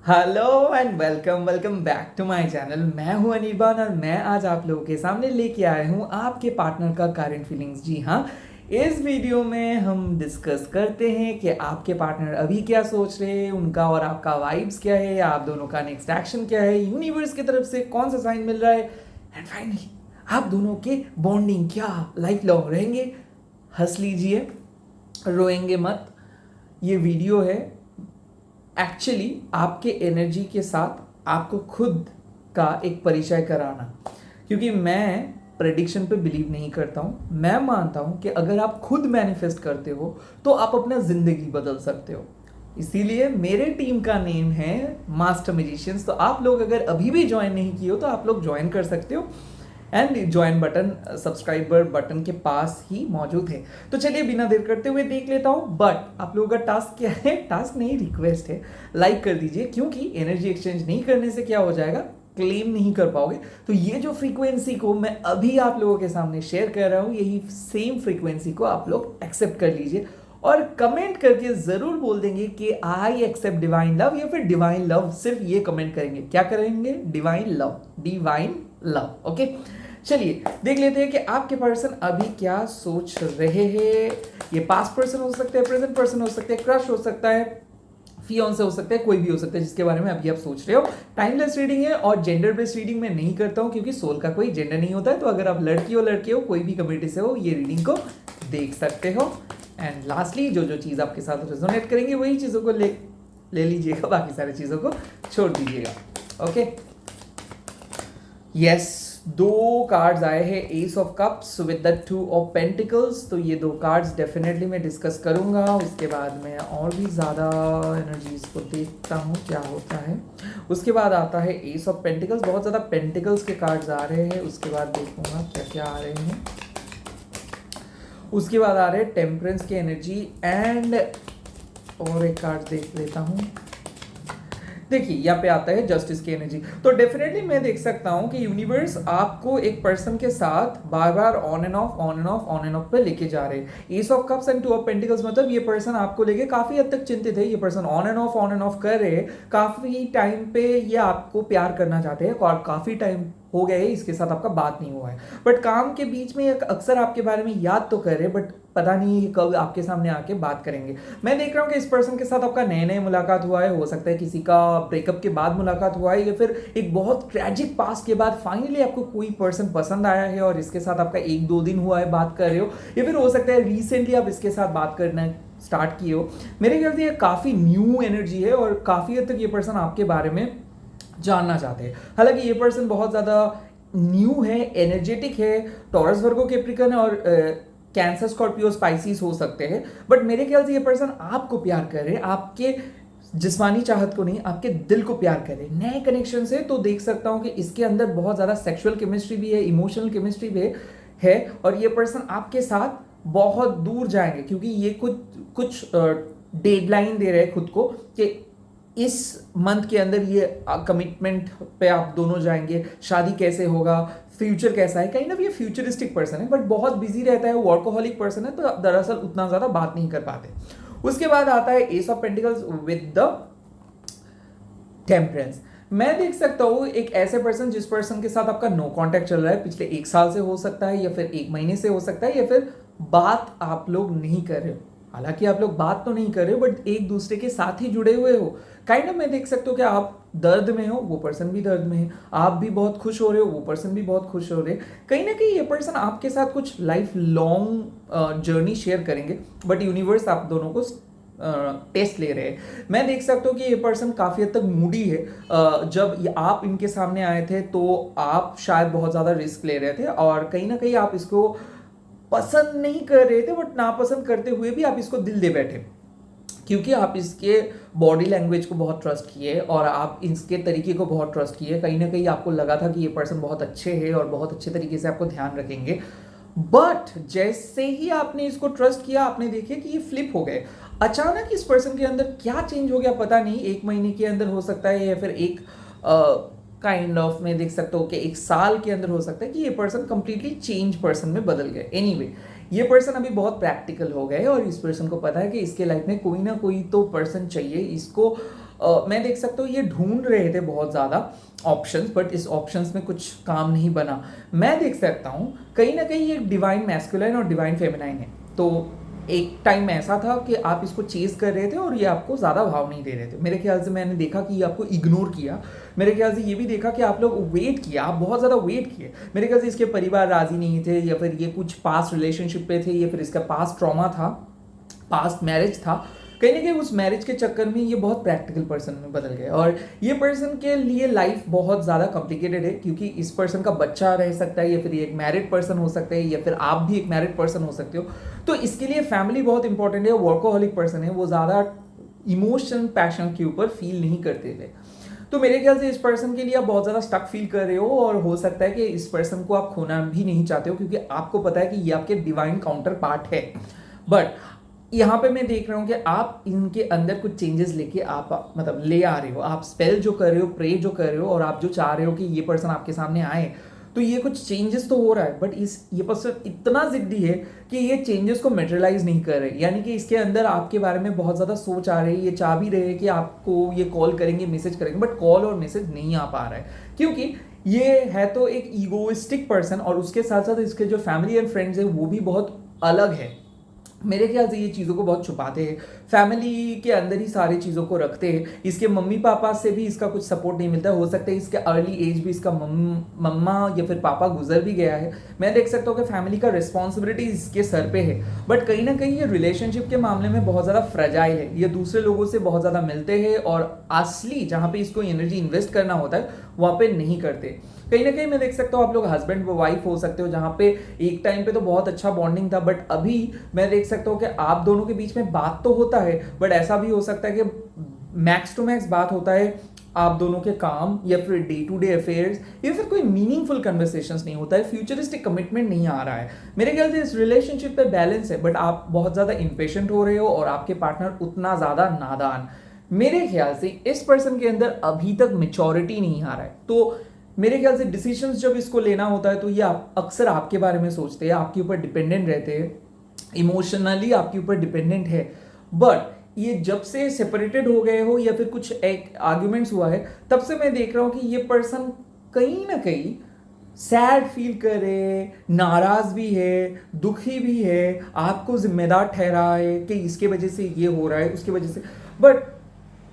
Hello and welcome welcome back to my channel. मैं हूं अनिर्बान और मैं आज आप लोगों के सामने लेके आया हूं आपके पार्टनर का करंट फीलिंग्स। जी हाँ, इस वीडियो में हम डिस्कस करते हैं कि आपके पार्टनर अभी क्या सोच रहे हैं, उनका और आपका वाइब्स क्या है, आप दोनों का नेक्स्ट एक्शन क्या है, यूनिवर्स की तरफ से कौन सा साइन मिल रहा है, एंड फाइनली आप दोनों के बॉन्डिंग क्या लाइफ लॉन्ग रहेंगे। हंस लीजिए, रोएंगे मत। ये वीडियो है एक्चुअली आपके एनर्जी के साथ आपको खुद का एक परिचय कराना, क्योंकि मैं प्रेडिक्शन पे बिलीव नहीं करता हूँ। मैं मानता हूँ कि अगर आप खुद मैनिफेस्ट करते हो तो आप अपना ज़िंदगी बदल सकते हो। इसीलिए मेरे टीम का नेम है मास्टर मैजिशियंस। तो आप लोग अगर अभी भी ज्वाइन नहीं किए हो तो आप लोग ज्वाइन कर सकते हो and join button subscriber button के पास ही मौजूद है। तो चलिए बिना देर करते हुए देख लेता हूँ। बट आप लोगों का टास्क क्या है? टास्क नहीं, रिक्वेस्ट है, लाइक कर दीजिए, क्योंकि एनर्जी एक्सचेंज नहीं करने से क्या हो जाएगा, क्लेम नहीं कर पाओगे। तो ये जो फ्रीक्वेंसी को मैं अभी आप लोगों के सामने शेयर कर रहा हूँ, यही सेम फ्रीक्वेंसी को आप लोग एक्सेप्ट कर लीजिए और कमेंट करके जरूर बोल देंगे कि आई एक्सेप्ट डिवाइन लव, या फिर डिवाइन लव। सिर्फ ये कमेंट करेंगे। क्या करेंगे? Divine love, divine love. Okay, चलिए देख लेते हैं कि आपके पर्सन अभी क्या सोच रहे हैं। ये पास्ट पर्सन हो सकता है, प्रेजेंट पर्सन हो सकता है, क्रश हो सकता है, फियोंसे हो सकता है, कोई भी हो सकता है जिसके बारे में अभी आप सोच रहे हो। टाइमलेस रीडिंग है और जेंडर बेस्ड रीडिंग में नहीं करता हूं, क्योंकि सोल का कोई जेंडर नहीं होता है। तो अगर आप लड़के हो, कोई भी कम्युनिटी से हो, ये रीडिंग को देख सकते हो। एंड लास्टली जो चीज़ आपके साथ रेजोनेट करेंगे वही चीज़ों को ले लीजिएगा, बाकी सारी चीज़ों को छोड़ दीजिएगा। ओके, यस, दो कार्ड्स आए हैं, ace of cups with the two of pentacles. तो ये दो कार्ड्स डेफिनेटली मैं डिस्कस करूंगा। उसके बाद मैं और भी ज़्यादा एनर्जीज को देखता हूँ क्या होता है। उसके बाद आता है एस ऑफ पेंटिकल्स, बहुत ज़्यादा पेंटिकल्स के कार्ड्स आ रहे हैं। उसके बाद देखूंगा क्या क्या आ रहे हैं। उसके बाद आ रहे हैं टेम्परेंस की एनर्जी एंड और एक कार्ड देख लेता हूँ। देखिए यहाँ पे आता है जस्टिस की एनर्जी। तो डेफिनेटली मैं देख सकता हूँ कि यूनिवर्स आपको एक पर्सन के साथ बार बार on and off on and off on and off पे लेके जा रहे हैं। Ace of cups and two of pentacles, मतलब ये पर्सन आपको लेके काफी हद तक चिंतित है। ये पर्सन ऑन एंड ऑफ कर रहे हैं। काफी टाइम पे ये आपको प्यार करना चाहते हैं और काफी टाइम हो गया है इसके साथ आपका बात नहीं हुआ है। बट काम के बीच में अक्सर आपके बारे में याद तो कर रहे, बट पता नहीं कब आपके सामने आके बात करेंगे। मैं देख रहा हूँ कि इस पर्सन के साथ आपका नए नए मुलाकात हुआ है। हो सकता है किसी का ब्रेकअप के बाद मुलाकात हुआ है, या फिर एक बहुत ट्रेजिक पास्ट के बाद फाइनली आपको कोई पर्सन पसंद आया है और इसके साथ आपका एक दो दिन हुआ है बात कर रहे हो, या फिर हो सकता है रिसेंटली आप इसके साथ बात करना स्टार्ट किए हो। मेरे ख्याल से ये काफ़ी न्यू एनर्जी है और काफ़ी हद तक ये पर्सन आपके बारे में जानना चाहते हैं। हालांकि ये पर्सन बहुत ज़्यादा न्यू है, एनर्जेटिक है, टॉरस वर्गो कैप्रिकॉर्न और कैंसर स्कॉर्पियो स्पाइसीज हो सकते हैं। बट मेरे ख्याल से ये पर्सन आपको प्यार कर रहे हैं, आपके जिस्मानी चाहत को नहीं, आपके दिल को प्यार कर रहे हैं। नए कनेक्शन से तो देख सकता हूँ कि इसके अंदर बहुत ज़्यादा सेक्सुअल केमिस्ट्री भी है, इमोशनल केमिस्ट्री भी है और ये पर्सन आपके साथ बहुत दूर जाएंगे, क्योंकि ये कुछ डेडलाइन दे रहे हैं खुद को कि इस मंथ के अंदर ये कमिटमेंट पे आप दोनों जाएंगे। शादी कैसे होगा, फ्यूचर कैसा है, काइंड ऑफ ये फ्यूचरिस्टिक पर्सन है, बट बहुत बिजी रहता है, वर्कोहॉलिक पर्सन है, तो दरअसल उतना ज्यादा बात नहीं कर पाते। उसके बाद आता है S of pentacles with the temperance. मैं देख सकता हूँ एक ऐसे पर्सन जिस पर्सन के साथ आपका नो कांटेक्ट चल रहा है, पिछले एक साल से हो सकता है, या फिर एक महीने से हो सकता है, या फिर बात आप लोग नहीं कर रहे हो। हालांकि आप लोग बात तो नहीं कर रहे हो, बट एक दूसरे के साथ ही जुड़े हुए हो। काइंड ऑफ मैं देख सकता हूँ कि आप दर्द में हो, वो पर्सन भी दर्द में है। आप भी बहुत खुश हो रहे हो, वो पर्सन भी बहुत खुश हो रहे हैं। कहीं ना कहीं ये पर्सन आपके साथ कुछ लाइफ लॉन्ग जर्नी शेयर करेंगे, बट यूनिवर्स आप दोनों को टेस्ट ले रहे हैं। मैं देख सकता हूँ कि ये पर्सन काफ़ी हद तक मूडी है। जब आप इनके सामने आए थे तो आप शायद बहुत ज़्यादा रिस्क ले रहे थे और कहीं ना कहीं आप इसको पसंद नहीं कर रहे थे, बट नापसंद करते हुए भी आप इसको दिल दे बैठे, क्योंकि आप इसके बॉडी लैंग्वेज को बहुत ट्रस्ट किए और आप इसके तरीके को बहुत ट्रस्ट किए। कहीं ना कहीं आपको लगा था कि ये पर्सन बहुत अच्छे हैं और बहुत अच्छे तरीके से आपको ध्यान रखेंगे। बट जैसे ही आपने इसको ट्रस्ट किया, आपने देखे कि ये फ्लिप हो गए। अचानक इस पर्सन के अंदर क्या चेंज हो गया पता नहीं। एक महीने के अंदर हो सकता है, या फिर एक काइंड ऑफ मैं देख सकता हूँ कि एक साल के अंदर हो सकता है कि ये पर्सन कंप्लीटली चेंज पर्सन में बदल गए। एनीवे, ये पर्सन अभी बहुत प्रैक्टिकल हो गए और इस पर्सन को पता है कि इसके लाइफ में कोई ना कोई तो पर्सन चाहिए। इसको मैं देख सकता हूँ ये ढूंढ रहे थे बहुत ज़्यादा ऑप्शंस, बट इस ऑप्शंस में कुछ काम नहीं बना। मैं देख सकता हूँ कहीं ना कहीं ये डिवाइन मैस्कुलाइन और डिवाइन फेमिनाइन है। तो एक टाइम ऐसा था कि आप इसको चेज कर रहे थे और ये आपको ज़्यादा भाव नहीं दे रहे थे। मेरे ख्याल से मैंने देखा कि ये आपको इग्नोर किया। मेरे ख्याल से ये भी देखा कि आप लोग वेट किया, आप बहुत ज़्यादा वेट किए। मेरे ख्याल से इसके परिवार राज़ी नहीं थे, या फिर ये कुछ पास्ट रिलेशनशिप पे थे, या फिर इसका पास्ट ट्रॉमा था, पास्ट मैरिज था। कहीं ना कहीं उस मैरिज के चक्कर में ये बहुत प्रैक्टिकल पर्सन में बदल गए, और ये पर्सन के लिए लाइफ बहुत ज़्यादा कॉम्प्लिकेटेड है, क्योंकि इस पर्सन का बच्चा रह सकता है, या फिर ये एक मैरिड पर्सन हो सकता है, या फिर आप भी एक मैरिड पर्सन हो सकते हो। तो इसके लिए फैमिली बहुत इंपॉर्टेंट है। वर्कोहॉलिक पर्सन है, वो ज़्यादा इमोशन पैशन के ऊपर फील नहीं करते थे। तो मेरे ख्याल से इस पर्सन के लिए आप बहुत ज़्यादा स्टक फील कर रहे हो, और हो सकता है कि इस पर्सन को आप खोना भी नहीं चाहते हो, क्योंकि आपको पता है कि ये आपके डिवाइन काउंटर पार्ट है। बट यहाँ पे मैं देख रहा हूँ कि आप इनके अंदर कुछ चेंजेस लेके आप मतलब ले आ रहे हो, आप स्पेल जो कर रहे हो, प्रे जो कर रहे हो, और आप जो चाह रहे हो कि ये पर्सन आपके सामने आए, तो ये कुछ चेंजेस तो हो रहा है। बट ये पर्सन इतना जिद्दी है कि ये चेंजेस को मेटेरियलाइज नहीं कर रहे, यानी कि इसके अंदर आपके बारे में बहुत ज़्यादा सोच आ रही है। ये चाह भी रहे हैं कि आपको ये कॉल करेंगे, मैसेज करेंगे, बट कॉल और मैसेज नहीं आ पा रहा है, क्योंकि ये है तो एक ईगोइस्टिक पर्सन, और उसके साथ साथ इसके जो फैमिली एंड फ्रेंड्स है वो भी बहुत अलग है। मेरे ख्याल से ये चीज़ों को बहुत छुपाते हैं, फैमिली के अंदर ही सारी चीज़ों को रखते हैं। इसके मम्मी पापा से भी इसका कुछ सपोर्ट नहीं मिलता है। हो सकता है इसके अर्ली एज भी इसका मम्मा या फिर पापा गुजर भी गया है। मैं देख सकता हूँ कि फैमिली का रिस्पॉन्सिबिलिटी इसके सर पे है, बट कहीं ना कहीं ये रिलेशनशिप के मामले में बहुत ज़्यादा फ्रेजाइल है। ये दूसरे लोगों से बहुत ज़्यादा मिलते हैं, और असली जहाँ पे इसको एनर्जी इन्वेस्ट करना होता है वहाँ पे नहीं करते। कहीं ना कहीं मैं देख सकता हूँ आप लोग हस्बैंड वाइफ हो सकते हो, जहाँ पे एक टाइम पे तो बहुत अच्छा बॉन्डिंग था, बट अभी मैं देख सकता हूँ कि आप दोनों के बीच में बात तो होता है, बट ऐसा भी हो सकता है कि मैक्स टू मैक्स बात होता है आप दोनों के काम या फिर डे टू डे अफेयर्स, या फिर कोई मीनिंगफुल कन्वर्सेशंस नहीं होता है, फ्यूचरिस्टिक कमिटमेंट नहीं आ रहा है। मेरे ख्याल से इस रिलेशनशिप पे बैलेंस है, बट आप बहुत ज़्यादा इम्पेशेंट हो रहे हो, और आपके पार्टनर उतना ज़्यादा नादान। मेरे ख्याल से इस पर्सन के अंदर अभी तक मेच्योरिटी नहीं आ रहा है। तो मेरे ख्याल से डिसीजंस जब इसको लेना होता है तो ये अक्सर आपके बारे में सोचते हैं, आपके ऊपर डिपेंडेंट रहते हैं, इमोशनली आपके ऊपर डिपेंडेंट है। बट ये जब से सेपरेटेड हो गए हो, या फिर कुछ एक आर्ग्यूमेंट्स हुआ है, तब से मैं देख रहा हूँ कि ये पर्सन कहीं ना कहीं सैड फील कर रहे हैं, नाराज भी है, दुखी भी है, आपको जिम्मेदार ठहरा है कि इसके वजह से ये हो रहा है, उसकी वजह से। बट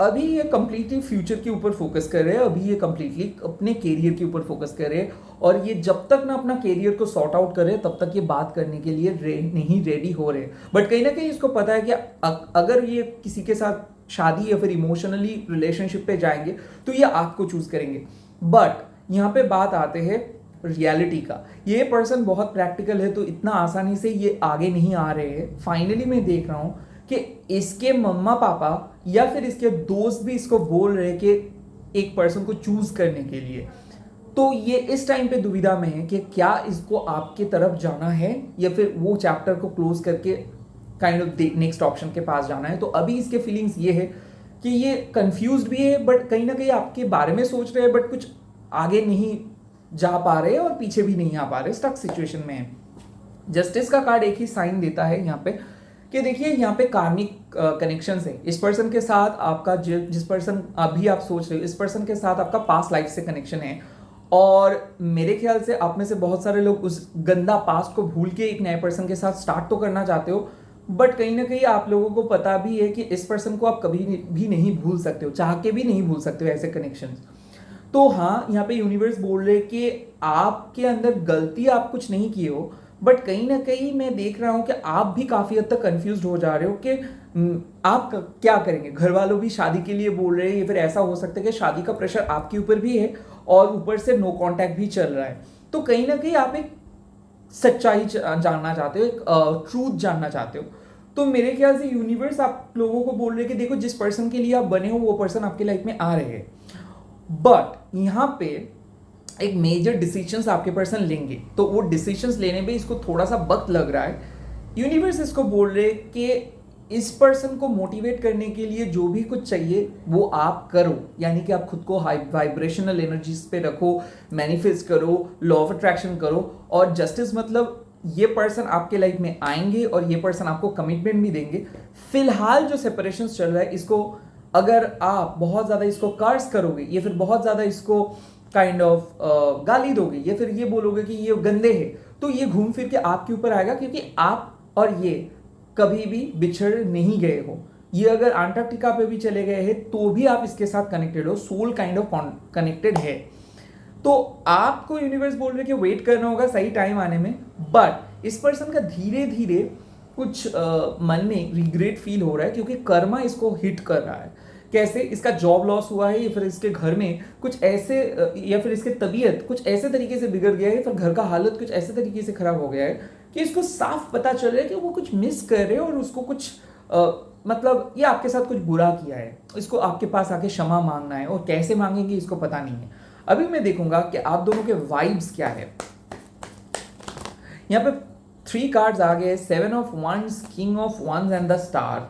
अभी ये कंप्लीटली फ्यूचर के ऊपर फोकस कर रहे हैं, अभी ये कंप्लीटली अपने कैरियर के ऊपर फोकस कर रहे हैं, और ये जब तक ना अपना कैरियर को सॉर्ट आउट करे तब तक ये बात करने के लिए नहीं रेडी हो रहे। बट कहीं ना कहीं इसको पता है कि अगर ये किसी के साथ शादी या फिर इमोशनली रिलेशनशिप पे जाएंगे तो ये आपको चूज करेंगे। बट यहाँ पे बात आते हैं रियलिटी का। ये पर्सन बहुत प्रैक्टिकल है, तो इतना आसानी से ये आगे नहीं आ रहे हैं। फाइनली मैं देख रहा हूँ कि इसके मम्मा पापा या फिर इसके दोस्त भी इसको बोल रहे कि एक पर्सन को चूज करने के लिए। तो ये इस टाइम पे दुविधा में है कि क्या इसको आपके तरफ जाना है, या फिर वो चैप्टर को क्लोज करके काइंड ऑफ नेक्स्ट ऑप्शन के पास जाना है। तो अभी इसके फीलिंग्स ये है कि ये कंफ्यूज्ड भी है, बट कहीं ना कहीं आपके बारे में सोच रहे हैं, बट कुछ आगे नहीं जा पा रहे और पीछे भी नहीं आ पा रहे, स्टक सिचुएशन में है। जस्टिस का कार्ड एक ही साइन देता है यहाँ पे कि देखिए यहाँ पे कार्मिक कनेक्शन है। इस पर्सन के साथ आपका जिस पर्सन अभी आप सोच रहे हो, इस पर्सन के साथ आपका पास्ट लाइफ से कनेक्शन है, और मेरे ख्याल से आप में से बहुत सारे लोग उस गंदा पास्ट को भूल के एक नए पर्सन के साथ स्टार्ट तो करना चाहते हो, बट कहीं ना कहीं आप लोगों को पता भी है कि इस पर्सन को आप कभी भी नहीं भूल सकते हो, चाह के भी नहीं भूल सकते हो ऐसे कनेक्शंस। तो हाँ, यहाँ पे यूनिवर्स बोल रहे कि आपके अंदर गलती आप कुछ नहीं किए हो, बट कहीं ना कहीं मैं देख रहा हूँ कि आप भी काफ़ी हद तक कंफ्यूज हो जा रहे हो कि आप क्या करेंगे। घर वालों भी शादी के लिए बोल रहे हैं, या फिर ऐसा हो सकता है कि शादी का प्रेशर आपके ऊपर भी है, और ऊपर से नो कांटेक्ट भी चल रहा है। तो कहीं ना कहीं आप एक सच्चाई जानना चाहते हो, एक ट्रूथ जानना चाहते हो। तो मेरे ख्याल से यूनिवर्स आप लोगों को बोल रहे हैं कि देखो, जिस पर्सन के लिए आप बने हो वो पर्सन आपके लाइफ में आ रहे हैं, बट यहाँ पे एक मेजर डिसीजंस आपके पर्सन लेंगे, तो वो डिसीजंस लेने में इसको थोड़ा सा वक्त लग रहा है। यूनिवर्स इसको बोल रहे कि इस पर्सन को मोटिवेट करने के लिए जो भी कुछ चाहिए वो आप करो, यानी कि आप खुद को हाई वाइब्रेशनल एनर्जीज पे रखो, मैनिफेस्ट करो, लॉ ऑफ अट्रैक्शन करो। और जस्टिस मतलब ये पर्सन आपके लाइफ में आएंगे और ये पर्सन आपको कमिटमेंट भी देंगे। फिलहाल जो सेपरेशन चल रहा है इसको अगर आप बहुत ज़्यादा इसको कर्स करोगे या फिर बहुत ज़्यादा इसको काइंड ऑफ गाली दोगे या फिर ये बोलोगे कि ये गंदे है, तो ये घूम फिर के आपके ऊपर आएगा, क्योंकि आप और ये कभी भी बिछड़ नहीं गए हो। ये अगर अंटार्कटिका पे भी चले गए हैं तो भी आप इसके साथ कनेक्टेड हो, सोल काइंड ऑफ कनेक्टेड है। तो आपको यूनिवर्स बोल रहे कि वेट करना होगा सही टाइम आने में, बट इस पर्सन का धीरे धीरे कुछ मन में रिग्रेट फील हो रहा है, क्योंकि कर्मा इसको हिट कर रहा है। कैसे? इसका जॉब लॉस हुआ है या फिर इसके घर में कुछ ऐसे या फिर इसके तबीयत कुछ ऐसे तरीके से बिगड़ गया है, फिर घर का हालत कुछ ऐसे तरीके से खराब हो गया है कि इसको साफ पता चल रहा है कि वो कुछ मिस कर रहे हैं और उसको कुछ मतलब ये आपके साथ कुछ बुरा किया है, इसको आपके पास आके क्षमा मांगना है, और कैसे मांगेंगे इसको पता नहीं है। अभी मैं देखूंगा कि आप दोनों के वाइब्स क्या है। यहाँ पे 3 कार्ड्स आ गए, 7 of wands, king of wands and the star,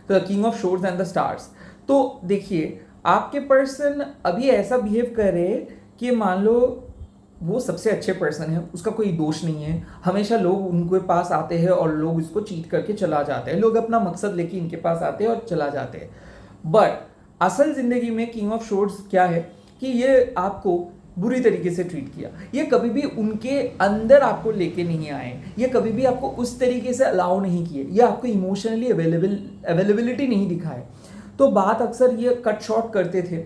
the king of swords and the stars. तो देखिए, आपके पर्सन अभी ऐसा बिहेव कर रहे हैं कि मान लो वो सबसे अच्छे पर्सन है, उसका कोई दोष नहीं है, हमेशा लोग उनके पास आते हैं और लोग इसको चीट करके चला जाते हैं, लोग अपना मकसद लेके इनके पास आते हैं और चला जाते हैं। बट असल जिंदगी में किंग ऑफ शोर्ड्स क्या है कि ये आपको बुरी तरीके से ट्रीट किया, ये कभी भी उनके अंदर आपको लेके नहीं आए, ये कभी भी आपको उस तरीके से अलाउ नहीं किए, ये आपको इमोशनली अवेलेबिलिटी नहीं दिखाए। तो बात अक्सर ये कट शॉर्ट करते थे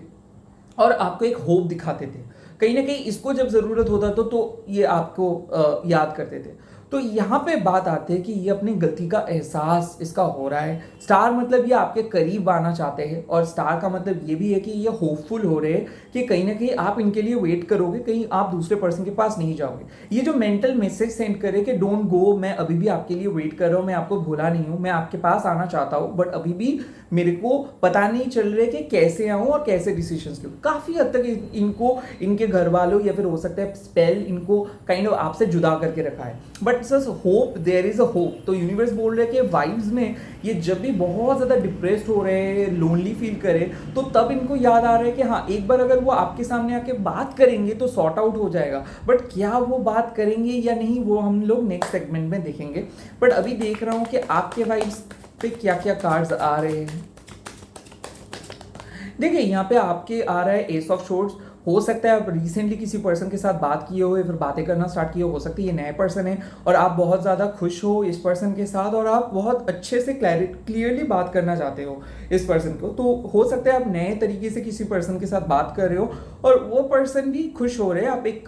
और आपको एक होप दिखाते थे, कहीं ना कहीं इसको जब ज़रूरत होता तो ये आपको याद करते थे। तो यहाँ पे बात आती है कि ये अपनी गलती का एहसास इसका हो रहा है। स्टार मतलब ये आपके करीब आना चाहते हैं, और स्टार का मतलब ये भी है कि ये होपफुल हो रहे हैं कि कहीं ना कहीं आप इनके लिए वेट करोगे, कहीं आप दूसरे पर्सन के पास नहीं जाओगे। ये जो मेंटल मैसेज सेंड करे कि डोंट गो, मैं अभी भी आपके लिए वेट कर रहा हूँ, मैं आपको भूला नहीं हूँ, मैं आपके पास आना चाहता हूँ, बट अभी भी मेरे को पता नहीं चल रहा है कि कैसे आऊँ और कैसे डिसीजंस लूँ। काफ़ी हद तक इनको इनके घर वालों या फिर हो सकता है स्पेल इनको काइंड ऑफ आपसे जुदा करके रखा है। But sir hope, there is a hope. तो यूनिवर्स बोल रहे हैं कि वाइब्स में ये जब भी बहुत ज़्यादा डिप्रेस्ड हो रहे हैं, लोनली फील करे, तो तब इनको याद आ रहा है कि हाँ, एक बार अगर वो आपके सामने आके बात करेंगे तो सॉर्ट आउट हो जाएगा। बट क्या वो बात करेंगे या नहीं, वो हम लोग नेक्स्ट सेगमेंट में देखेंगे। बट अभी देख रहा हूँ कि आपके वाइब्स पे क्या क्या कार्ड्स आ रहे हैं। देखिए, यहाँ पे आपके आ रहा है एस ऑफ शोर्ड्स। हो सकता है आप रिसेंटली किसी पर्सन के साथ बात किए हो या फिर बातें करना स्टार्ट किए हो सकता है ये नए पर्सन है और आप बहुत ज़्यादा खुश हो इस पर्सन के साथ और आप बहुत अच्छे से क्लियरली बात करना चाहते हो इस पर्सन को। तो हो सकता है आप नए तरीके से किसी पर्सन के साथ बात कर रहे हो और वो पर्सन भी खुश हो रहे हैं, आप एक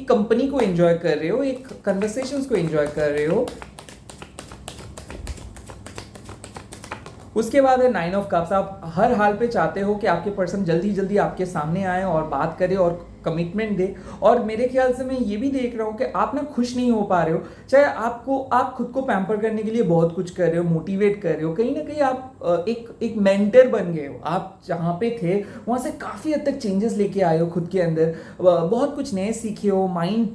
कंपनी को एंजॉय कर रहे हो, एक कन्वर्सेशंस को एंजॉय कर रहे हो। उसके बाद है 9 ऑफ कप्स। आप हर हाल पे चाहते हो कि आपके पर्सन जल्दी जल्दी आपके सामने आए और बात करे और कमिटमेंट दे। और मेरे ख्याल से मैं ये भी देख रहा हूँ कि आप ना खुश नहीं हो पा रहे हो, चाहे आप खुद को पैम्पर करने के लिए बहुत कुछ कर रहे हो, मोटिवेट कर रहे हो, कहीं ना कहीं आप एक मेंटर बन गए हो। आप जहाँ पे थे वहाँ से काफ़ी हद तक चेंजेस लेके आए हो खुद के अंदर, बहुत कुछ नए सीखे हो, माइंड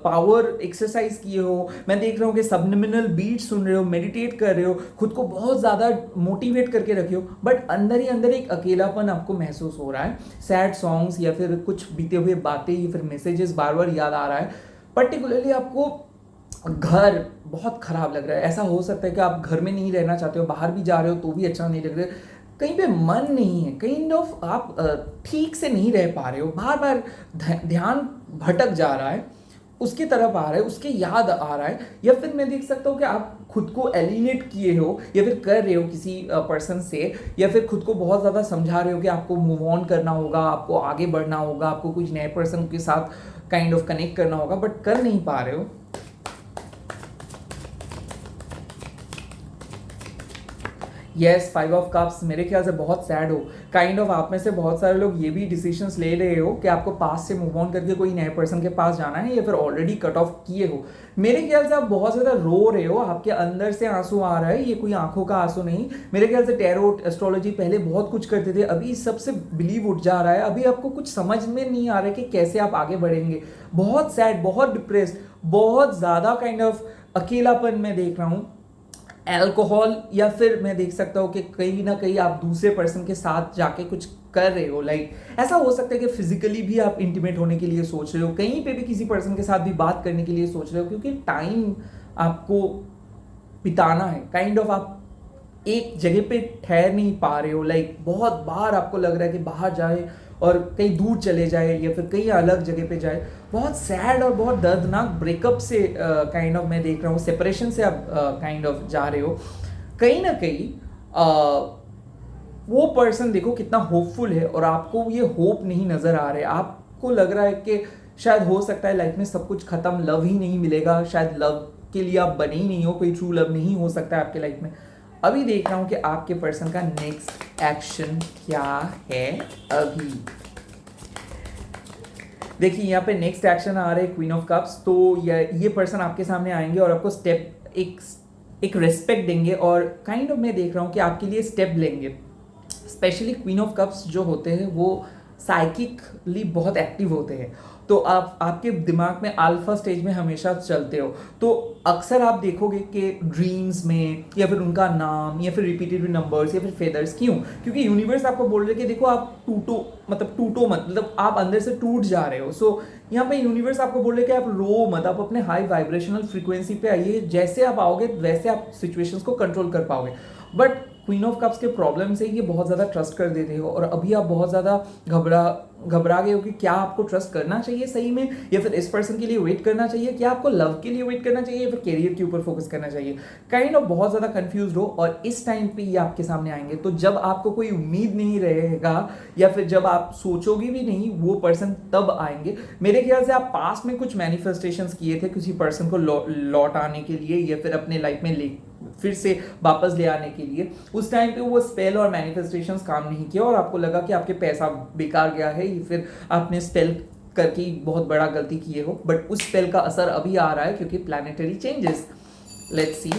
पावर एक्सरसाइज किए हो। मैं देख रहा हूँ कि सबलिमिनल बीट सुन रहे हो, मेडिटेट कर रहे हो, खुद को बहुत ज़्यादा मोटिवेट करके रखे हो, बट अंदर ही अंदर एक अकेलापन आपको महसूस हो रहा है। सैड सॉन्ग्स या फिर कुछ बीते हुए बातें या फिर मैसेजेस बार बार याद आ रहा है। पर्टिकुलरली आपको घर बहुत खराब लग रहा है। ऐसा हो सकता है कि आप घर में नहीं रहना चाहते हो, बाहर भी जा रहे हो तो भी अच्छा नहीं लग रहा है, कहीं पे मन नहीं है, काइंड ऑफ आप ठीक से नहीं रह पा रहे हो, बार बार ध्यान भटक जा रहा है, उसकी तरफ आ रहा है, उसके याद आ रहा है। या फिर मैं देख सकता हूँ कि आप खुद को एलिनेट किए हो या फिर कर रहे हो किसी पर्सन से, या फिर खुद को बहुत ज़्यादा समझा रहे हो कि आपको मूव ऑन करना होगा, आपको आगे बढ़ना होगा, आपको कुछ नए पर्सन के साथ काइंड ऑफ कनेक्ट करना होगा, बट कर नहीं पा रहे हो। यस, 5 ऑफ कप्स मेरे ख्याल से बहुत सैड हो, काइंड ऑफ आप में से बहुत सारे लोग ये भी डिसीजंस ले रहे हो कि आपको पास से मूव ऑन करके कोई नए पर्सन के पास जाना है या फिर ऑलरेडी कट ऑफ किए हो। मेरे ख्याल से आप बहुत ज़्यादा रो रहे हो, आपके अंदर से आंसू आ रहा है, ये कोई आंखों का आंसू नहीं। मेरे ख्याल से टैरोट एस्ट्रोलॉजी पहले बहुत कुछ करते थे, अभी सबसे बिलीव उठ जा रहा है, अभी आपको कुछ समझ में नहीं आ रहा है कि कैसे आप आगे बढ़ेंगे। बहुत सैड, बहुत डिप्रेस्ड, बहुत ज़्यादा काइंड ऑफ अकेलापन मैं देख रहा हूँ। अल्कोहल या फिर मैं देख सकता हूँ कि कहीं ना कहीं आप दूसरे पर्सन के साथ जाके कुछ कर रहे हो, लाइक ऐसा हो सकता है कि फिजिकली भी आप इंटीमेट होने के लिए सोच रहे हो, कहीं पे भी किसी पर्सन के साथ भी बात करने के लिए सोच रहे हो, क्योंकि टाइम आपको बिताना है, काइंड ऑफ आप एक जगह पे ठहर नहीं पा रहे हो, लाइक बहुत बार आपको लग रहा है कि बाहर जाए और कहीं दूर चले जाए या फिर कहीं अलग जगह पे जाए, बहुत सैड और बहुत दर्दनाक ब्रेकअप से काइंड ऑफ मैं देख रहा हूँ, सेपरेशन से आप काइंड ऑफ जा रहे हो। कहीं ना कहीं वो पर्सन देखो कितना होपफुल है और आपको ये होप नहीं नज़र आ रहा है। आपको लग रहा है कि शायद हो सकता है लाइफ में सब कुछ खत्म, लव ही नहीं मिलेगा, शायद लव के लिए आप बने ही नहीं हो, कोई ट्रू लव नहीं हो सकता है आपके लाइफ में। अभी देख रहा हूं कि आपके पर्सन का नेक्स्ट एक्शन क्या है। अभी देखिए यहाँ पे नेक्स्ट एक्शन आ रहा है क्वीन ऑफ कप्स। तो ये पर्सन आपके सामने आएंगे और आपको स्टेप एक रेस्पेक्ट देंगे और काइंड ऑफ मैं देख रहा हूँ कि आपके लिए स्टेप लेंगे। स्पेशली क्वीन ऑफ कप्स जो होते हैं वो साइकिकली बहुत एक्टिव होते हैं, तो आपके दिमाग में अल्फा स्टेज में हमेशा चलते हो। तो अक्सर आप देखोगे कि ड्रीम्स में या फिर उनका नाम या फिर रिपीटेड नंबर्स या फिर फेदर्स, क्यों? क्योंकि यूनिवर्स आपको बोल रहे कि देखो आप टूटो मतलब आप अंदर से टूट जा रहे हो। सो यहाँ पे यूनिवर्स आपको बोल रहे कि आप रो मत, आप अपने हाई वाइब्रेशनल फ्रीक्वेंसी पे आइए, जैसे आप आओगे वैसे आप सिचुएशंस को कंट्रोल कर पाओगे। बट क्वीन ऑफ कप्स के प्रॉब्लम से ये बहुत ज़्यादा ट्रस्ट कर देते हो और अभी आप बहुत ज़्यादा घबरा गए हो कि क्या आपको ट्रस्ट करना चाहिए सही में, या फिर इस पर्सन के लिए वेट करना चाहिए, क्या आपको लव के लिए वेट करना चाहिए या फिर करियर के ऊपर फोकस करना चाहिए। काइंड ऑफ बहुत ज़्यादा कंफ्यूज हो और इस टाइम पे ये आपके सामने आएंगे। तो जब आपको कोई उम्मीद नहीं रहेगा या फिर जब आप सोचोगे भी नहीं, वो पर्सन तब आएंगे। मेरे ख्याल से आप पास्ट में कुछ मैनिफेस्टेशंस किए थे किसी पर्सन को लौट आने के लिए या फिर अपने लाइफ में फिर से वापस ले आने के लिए। उस टाइम पे वो स्पेल और मैनिफेस्टेशंस काम नहीं किया और आपको लगा कि आपके पैसा बेकार गया है या फिर आपने स्पेल करके बहुत बड़ा गलती किए हो। बट उस स्पेल का असर अभी आ रहा है क्योंकि प्लैनेटरी चेंजेस। लेट्स सी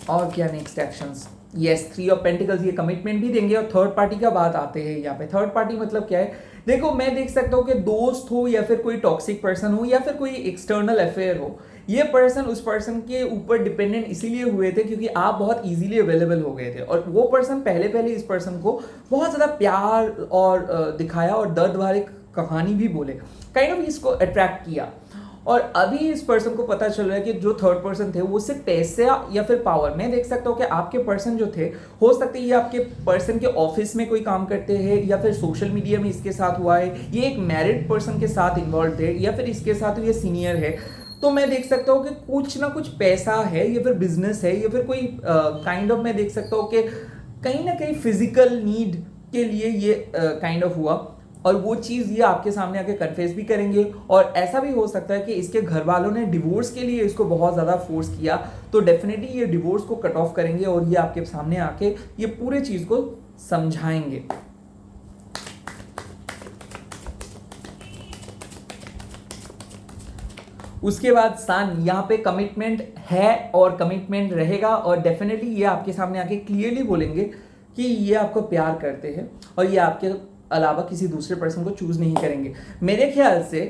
और क्या next actions. Yes, 3 of pentacles, ये कमिटमेंट भी देंगे। और थर्ड पार्टी का बात आते हैं यहाँ पे। थर्ड पार्टी मतलब क्या है? देखो मैं देख सकता हूँ कि दोस्त हो या फिर कोई टॉक्सिक पर्सन हो या फिर कोई एक्सटर्नल अफेयर हो, ये पर्सन उस पर्सन के ऊपर डिपेंडेंट इसीलिए हुए थे क्योंकि आप बहुत इजीली अवेलेबल हो गए थे और वो पर्सन पहले इस पर्सन को बहुत ज़्यादा प्यार और दिखाया और दर्द भरी कहानी भी बोले, काइंड ऑफ इसको अट्रैक्ट किया। और अभी इस पर्सन को पता चल रहा है कि जो थर्ड पर्सन थे वो सिर्फ पैसे या फिर पावर। मैं देख सकता हूँ कि आपके पर्सन जो थे, हो सकते हैं ये आपके पर्सन के ऑफिस में कोई काम करते हैं या फिर सोशल मीडिया में इसके साथ हुआ है, ये एक मैरिड पर्सन के साथ इन्वॉल्व थे या फिर इसके साथ ये सीनियर है। तो मैं देख सकता हूँ कि कुछ ना कुछ पैसा है या फिर बिजनेस है या फिर कोई काइंड ऑफ मैं देख सकता हूँ कि कहीं ना कहीं फिजिकल नीड के लिए ये काइंड ऑफ हुआ और वो चीज़ ये आपके सामने आके कन्फेस भी करेंगे। और ऐसा भी हो सकता है कि इसके घर वालों ने डिवोर्स के लिए इसको बहुत ज़्यादा फोर्स किया, तो डेफिनेटली ये डिवोर्स को कट ऑफ करेंगे और ये आपके सामने आके ये पूरे चीज़ को समझाएंगे। उसके बाद सन, यहाँ पे कमिटमेंट है और कमिटमेंट रहेगा और डेफिनेटली ये आपके सामने आके क्लियरली बोलेंगे कि ये आपको प्यार करते हैं और ये आपके अलावा किसी दूसरे पर्सन को चूज नहीं करेंगे। मेरे ख्याल से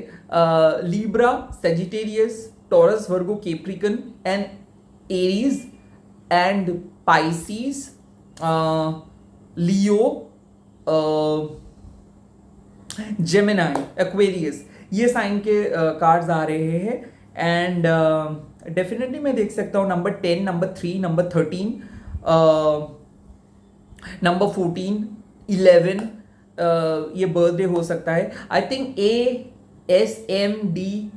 Libra, Sagittarius, taurus, Virgo, Capricorn and Aries and Pisces, Leo, Gemini, Aquarius, ये साइन के कार्ड्स आ रहे हैं। एंड डेफिनेटली मैं देख सकता हूँ नंबर 10, नंबर 3, नंबर 13, नंबर 14, 11 ये बर्थडे हो सकता है। आई थिंक ASMD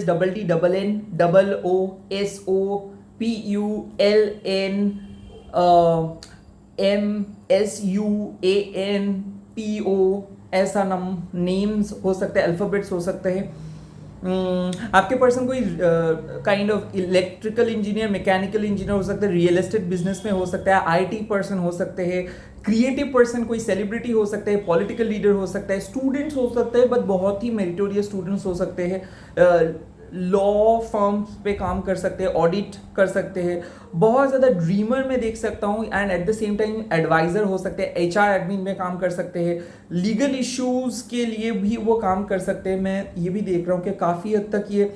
SSSDNNOSOPULNMSUANPO ऐसा नेम्स हो सकते हैं, अल्फाबेट्स हो सकते हैं। आपके पर्सन कोई kind of electrical engineer, mechanical engineer हो सकता है, रियल एस्टेट बिजनेस में हो सकता है, IT पर्सन हो सकते हैं, क्रिएटिव पर्सन कोई सेलिब्रिटी हो सकते हैं, पॉलिटिकल लीडर हो सकता है, स्टूडेंट्स हो सकते हैं बट बहुत ही मेरिटोरियस स्टूडेंट्स हो सकते हैं, लॉ फर्म्स पे काम कर सकते हैं, ऑडिट कर सकते हैं, बहुत ज़्यादा ड्रीमर में देख सकता हूँ and at the same time adviser हो सकते हैं, HR एडमिन में काम कर सकते हैं, लीगल इश्यूज़ के लिए भी वो काम कर सकते हैं। मैं ये भी देख रहा हूँ कि काफ़ी हद तक ये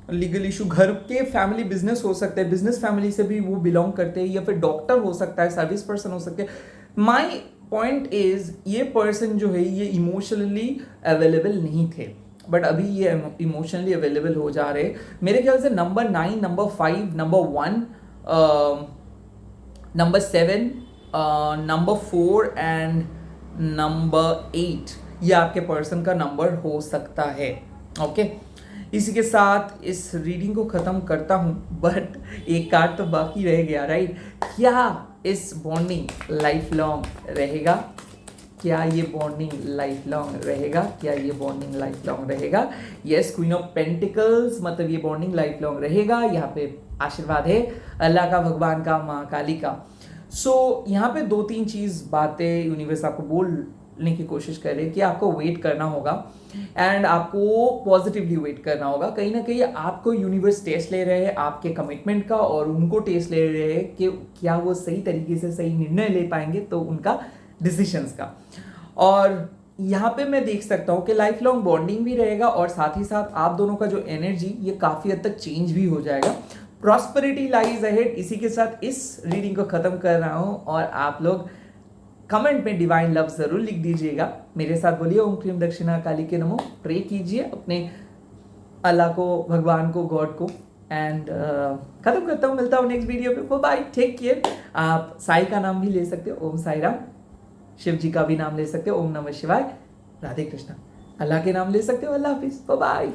लीगल इशू, घर के फैमिली बिजनेस हो सकते हैं, बिजनेस फैमिली से भी वो बिलोंग करते हैं, या फिर डॉक्टर हो सकता है, सर्विस पर्सन हो सकते हैं। माई पॉइंट इज ये पर्सन जो है ये इमोशनली अवेलेबल नहीं थे बट अभी ये इमोशनली अवेलेबल हो जा रहे। मेरे ख्याल से number 9, number 5, number 1, number 7, number 4 and number 8 ये आपके पर्सन का नंबर हो सकता है। ओके, इसी के साथ इस रीडिंग को ख़त्म करता हूँ, बट एक कार्ड तो बाकी रह गया, राइट? क्या इस बॉन्डिंग लाइफ लॉन्ग रहेगा? क्या ये बॉन्डिंग लाइफ लॉन्ग रहेगा? क्या ये बॉन्डिंग लाइफ लॉन्ग रहेगा? यस, क्वीन ऑफ पेंटिकल्स, मतलब ये बॉन्डिंग लाइफ लॉन्ग रहेगा। यहाँ पे आशीर्वाद है अल्लाह का, भगवान का, माँ काली का। सो यहाँ पे 2-3 चीज़ बातें यूनिवर्स आपको बोलने की कोशिश कर रहे हैं कि आपको वेट करना होगा एंड आपको पॉजिटिवली वेट करना होगा। कहीं ना कहीं आपको यूनिवर्स टेस्ट ले रहे हैं आपके कमिटमेंट का, और उनको टेस्ट ले रहे हैं कि क्या वो सही तरीके से सही निर्णय ले पाएंगे, तो उनका डिसीशंस का। और यहाँ पे मैं देख सकता हूँ कि लाइफ लॉन्ग बॉन्डिंग भी रहेगा, और साथ ही साथ आप दोनों का जो एनर्जी ये काफ़ी हद तक चेंज भी हो जाएगा। Prosperity lies ahead. इसी के साथ इस रीडिंग को ख़त्म कर रहा हूँ, और आप लोग कमेंट में डिवाइन लव ज़रूर लिख दीजिएगा। मेरे साथ बोलिए ओम क्रीम दक्षिणा काली के नमो, प्रे कीजिए अपने अल्लाह को, भगवान को, गॉड को। एंड ख़त्म करता हूँ, मिलता हूँ नेक्स्ट वीडियो पे। Bye, take care. आप साई का नाम भी ले सकते हो, ओम साई राम। शिव जी का भी नाम ले सकते हो, ओम नमः शिवाय। राधे कृष्णा। अल्लाह के नाम ले सकते हो, अल्लाह हाफिज, बाय।